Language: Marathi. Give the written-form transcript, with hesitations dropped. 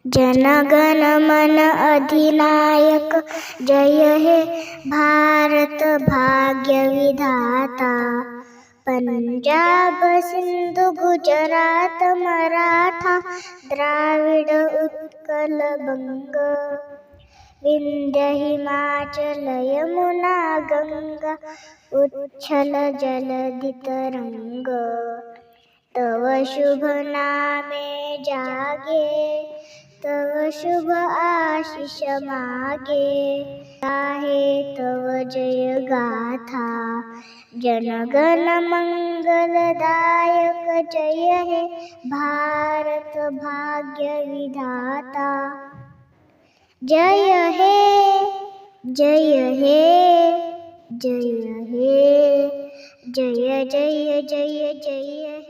जनगण मन अधिनायक, जय हे भारत भाग्य विधाता. पंजाब सिंधु गुजरात मराठा, द्राविड उत्कल बंग, विंध्य हिमाचल यमुना गंगा, उच्छल जलधि तरंग. तव शुभ नामे जागे, तव शुभ आशीष मागे. आहे तव जय गाथा, जनगण मंगलदायक, जय हे भारत भाग्य विधाता. जय हे, जय हे, जय हे, जय जय जय जय हे.